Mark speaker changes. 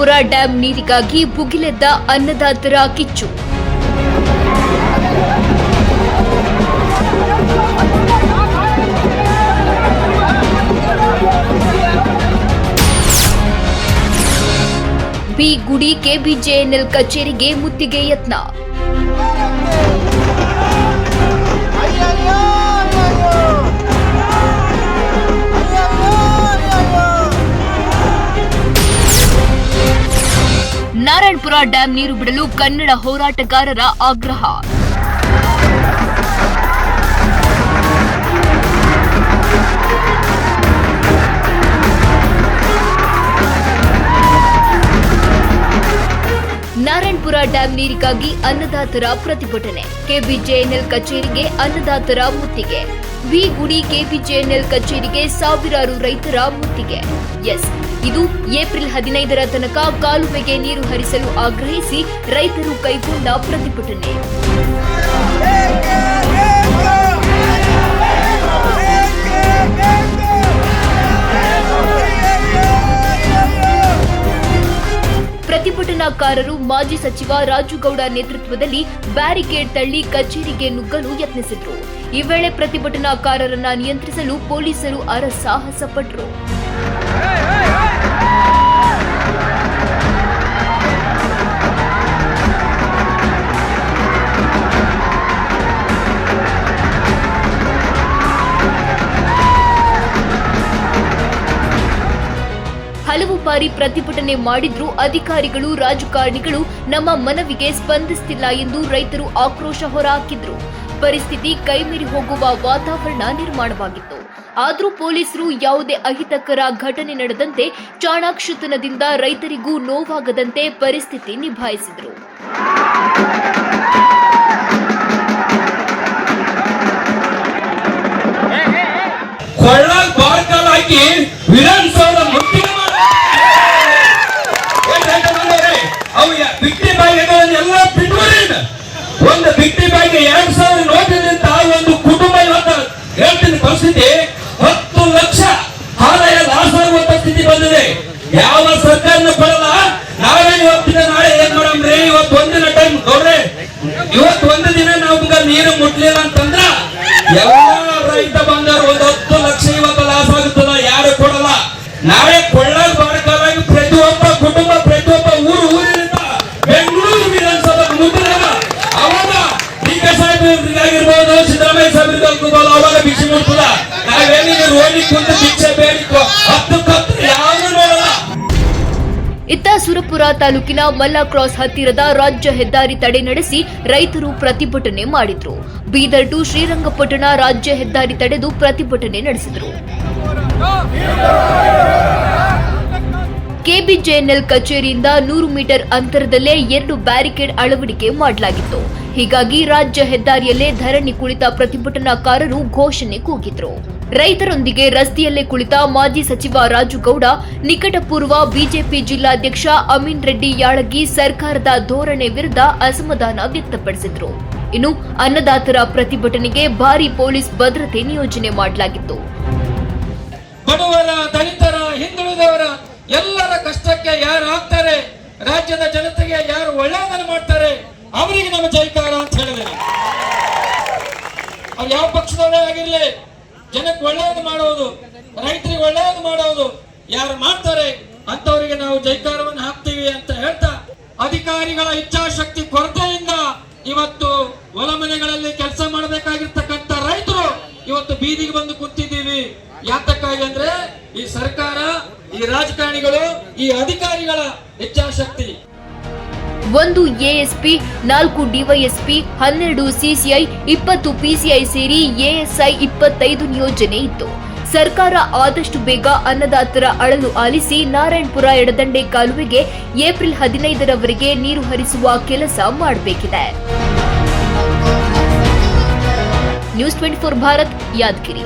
Speaker 1: Narayanapura dam ನೀರಿಗಾಗಿ ಭುಗಿಲೆದ್ದ ಅನ್ನದಾತರ ಕಿಚ್ಚು. ಬಿ ಗುಡಿ ಕೆಬಿಜೆಎನ್ಎಲ್ ಕಚೇರಿಗೆ ಮುತ್ತಿಗೆ ಯತ್ನ. ನಾರಾಯಣಪುರ ಡ್ಯಾಂ ನೀರು ಬಿಡಲು ಕನ್ನಡ ಹೋರಾಟಗಾರರ ಆಗ್ರಹ. ನಾರಾಯಣಪುರ ಡ್ಯಾಂ ನೀರಿಗಾಗಿ ಅನ್ನದಾತರ ಪ್ರತಿಭಟನೆ. ಕೆಬಿಜೆಎನ್ಎಲ್ ಕಚೇರಿಗೆ ಅನ್ನದಾತರ ಮುತ್ತಿಗೆ. ವಿ ಗುಡಿ ಕೆಬಿಜೆಎನ್ಎಲ್ ಕಚೇರಿಗೆ ಸಾವಿರಾರು ರೈತರ ಮುತ್ತಿಗೆ. ಇದು ಏಪ್ರಿಲ್ 15ರ ತನಕ ಕಾಲುವೆಗೆ ನೀರು ಹರಿಸಲು ಆಗ್ರಹಿಸಿ ರೈತರು ಕೈಗೊಂಡ ಪ್ರತಿಭಟನೆ. ಪ್ರತಿಭಟನಾಕಾರರು ಮಾಜಿ ಸಚಿವ ರಾಜುಗೌಡ ನೇತೃತ್ವದಲ್ಲಿ ಬ್ಯಾರಿಕೇಡ್ ತಳ್ಳಿ ಕಚೇರಿಗೆ ನುಗ್ಗಲು ಯತ್ನಿಸಿದ್ರು. ಈ ವೇಳೆ ಪ್ರತಿಭಟನಾಕಾರರನ್ನ ನಿಯಂತ್ರಿಸಲು ಪೊಲೀಸರು ಹರಸಾಹಸ ಪಟ್ಟರು. ಹಲವು ಬಾರಿ ಪ್ರತಿಭಟನೆ ಮಾಡಿದ್ರೂ ಅಧಿಕಾರಿಗಳು ರಾಜಕಾರಣಿಗಳು ನಮ್ಮ ಮನವಿಗೆ ಸ್ಪಂದಿಸುತ್ತಿಲ್ಲ ಎಂದು ರೈತರು ಆಕ್ರೋಶ ಹೊರಹಾಕಿದ್ರು. ಪರಿಸ್ಥಿತಿ ಕೈಮೀರಿ ಹೋಗುವ ವಾತಾವರಣ ನಿರ್ಮಾಣವಾಗಿತ್ತು. ಆದರೂ ಪೊಲೀಸರು ಯಾವುದೇ ಅಹಿತಕರ ಘಟನೆ ನಡೆದಂತೆ ಚಾಣಾಕ್ಷತನದಿಂದ ರೈತರಿಗೂ ನೋವಾಗದಂತೆ ಪರಿಸ್ಥಿತಿ ನಿಭಾಯಿಸಿದರು.
Speaker 2: ಒಂದು ಬಿಟ್ಟಿ ಬಾಯಿಗೆ 2,000 ನೋಟಿನಿಂದ ಒಂದು ಕುಟುಂಬ ಇವತ್ತು ಹೇಳ್ತೀನಿ ಪರಿಸ್ಥಿತಿ 10 ಲಕ್ಷ ಆದಾಯ ಲಾಸ್ ಆಗುವಂತ ಸ್ಥಿತಿ ಬಂದಿದೆ. ಯಾವ ಸರ್ಕಾರನೂ ಕೊಡಲ್ಲ. ನಾವೇ ಇವತ್ತಿನ ನಾಳೆ ಏನ್ ಮಾಡಮ್ರಿ? ಇವತ್ತು ಒಂದಿನ ಟೈಮ್ ನೋಡ್ರಿ, ಇವತ್ತು ಒಂದು ದಿನ ನಮ್ಗ ನೀರು ಮುಟ್ಲಿಲ್ಲ ಅಂತಂದ್ರ ಎಲ್ಲ ರೈತ ಬಂದವರು 10 ಲಕ್ಷ ಇವತ್ತು ಲಾಸ್ ಆಗುತ್ತದ. ಯಾರು ಕೊಡಲ್ಲ. ನಾಳೆ ಕೊಳ್ಳಾಗ ಬಾರಕಾಲಾಗಿ ಪ್ರತಿಯೊಬ್ಬ ಕುಟುಂಬ ಪ್ರತಿಯೊಬ್ಬ ಊರಿನಿಂದ ಬೆಂಗಳೂರು ವಿಧಾನಸಭಾ ಮುಗಿದಾಗ ಅವಾಗ ಡಿ.ಕೆ. ಸಾಹೇಬರಿಗಾಗಿರ್ಬೋದು, ಸಿದ್ದರಾಮಯ್ಯ ಸಾಹೇಬರಿಗಾಗಿರ್ಬೋದು, ಅವಾಗ ಭಿಕ್ಷೆ ಮುಟ್ತದ. ನಾವೇನಿಗೆ ರೋಡಿ ಕುಂತು ಭಿಕ್ಷೆ ಬೇಡಿಕೋ 10 ಯಾರು ನೋಡಲ್ಲ.
Speaker 1: ಇತ್ತ ಸುರಪುರ ತಾಲೂಕಿನ ಮಲ್ಲ ಕ್ರಾಸ್ ಹತ್ತಿರದ ರಾಜ್ಯ ಹೆದ್ದಾರಿ ತಡೆ ನಡೆಸಿ ರೈತರು ಪ್ರತಿಭಟನೆ ಮಾಡಿದ್ರು. ಬೀದರ್ ಟು ಶ್ರೀರಂಗಪಟ್ಟಣ ರಾಜ್ಯ ಹೆದ್ದಾರಿ ತಡೆದು ಪ್ರತಿಭಟನೆ ನಡೆಸಿದರು. ಕೆಬಿಜೆಎನ್ಎಲ್ ಕಚೇರಿಯಿಂದ 100 ಮೀಟರ್ ಅಂತರದಲ್ಲೇ 2 ಬ್ಯಾರಿಕೇಡ್ ಅಳವಡಿಕೆ ಮಾಡಲಾಗಿತ್ತು. ಹೀಗಾಗಿ ರಾಜ್ಯ ಹೆದ್ದಾರಿಯಲ್ಲೇ ಧರಣಿ ಕುಳಿತ ಪ್ರತಿಭಟನಾಕಾರರು ಘೋಷಣೆ ಕೂಗಿದ್ರು. ರೈತರೊಂದಿಗೆ ರಸ್ತೆಯಲ್ಲೇ ಕುಳಿತ ಮಾಜಿ ಸಚಿವ ರಾಜುಗೌಡ, ನಿಕಟಪೂರ್ವ ಬಿಜೆಪಿ ಜಿಲ್ಲಾಧ್ಯಕ್ಷ ಅಮೀನ್ ರೆಡ್ಡಿ ಯಾಳಗಿ ಸರ್ಕಾರದ ಧೋರಣೆ ವಿರುದ್ಧ ಅಸಮಾಧಾನ ವ್ಯಕ್ತಪಡಿಸಿದ್ರು. ಇನ್ನು ಅನ್ನದಾತರ ಪ್ರತಿಭಟನೆಗೆ ಭಾರೀ ಪೊಲೀಸ್ ಭದ್ರತೆ ನಿಯೋಜನೆ ಮಾಡಲಾಗಿತ್ತು.
Speaker 2: ಬಡವರ, ದಲಿತರ, ಹಿಂದುಳಿದವರ ಎಲ್ಲರ ಕಷ್ಟಕ್ಕೆ ಯಾರು ಆಗ್ತಾರೆ, ರಾಜ್ಯದ ಜನತೆಗೆ ಯಾರು ಒಳ್ಳೆಯದನ್ನು ಮಾಡ್ತಾರೆ ಅವರಿಗೆ ನಮ್ಮ ಜೈಕಾರ ಅಂತ ಹೇಳಿದ್ದೇನೆ. ಅವ್ರು ಯಾವ ಪಕ್ಷದವರೇ ಆಗಿರ್ಲಿ, ಜನಕ್ಕೆ ಒಳ್ಳೆಯದು ಮಾಡೋದು, ರೈತರಿಗೆ ಒಳ್ಳೆಯದು ಮಾಡೋದು ಯಾರು ಮಾಡ್ತಾರೆ ಅಂತವರಿಗೆ ನಾವು ಜೈಕಾರವನ್ನು ಹಾಕ್ತೀವಿ ಅಂತ ಹೇಳ್ತಾ, ಅಧಿಕಾರಿಗಳ ಇಚ್ಛಾಶಕ್ತಿ ಕೊರತೆಯಿಂದ ಇವತ್ತು ಹೊಲ ಮನೆಗಳಲ್ಲಿ ಕೆಲಸ ಮಾಡಬೇಕಾಗಿರ್ತಕ್ಕಂಥ ರೈತರು ಇವತ್ತು ಬೀದಿಗೆ ಬಂದು ಕೂತಿದ್ದೀವಿ. ಯಾತಕ್ಕಾಗಿ ಅಂದ್ರೆ ಈ ಸರ್ಕಾರ, ಈ ರಾಜಕಾರಣಿಗಳು, ಈ ಅಧಿಕಾರಿಗಳ ಇಚ್ಛಾಶಕ್ತಿ.
Speaker 1: 1 ಎಎಸ್ಪಿ, 4 ಡಿವೈಎಸ್ಪಿ, 12 ಸಿಸಿಐ, 20 ಪಿಸಿಐ ಸೇರಿ ಎಎಸ್ಐ 25 ನಿಯೋಜನೆ ಇತ್ತು. ಸರ್ಕಾರ ಆದಷ್ಟು ಬೇಗ ಅನ್ನದಾತರ ಅಳಲು ಆಲಿಸಿ ನಾರಾಯಣಪುರ ಎಡದಂಡೆ ಕಾಲುವೆಗೆ ಏಪ್ರಿಲ್ 15ರವರೆಗೆ ನೀರು ಹರಿಸುವ ಕೆಲಸ ಮಾಡಬೇಕಿದೆ. ನ್ಯೂಸ್ 24 ಭಾರತ್, ಯಾದಗಿರಿ.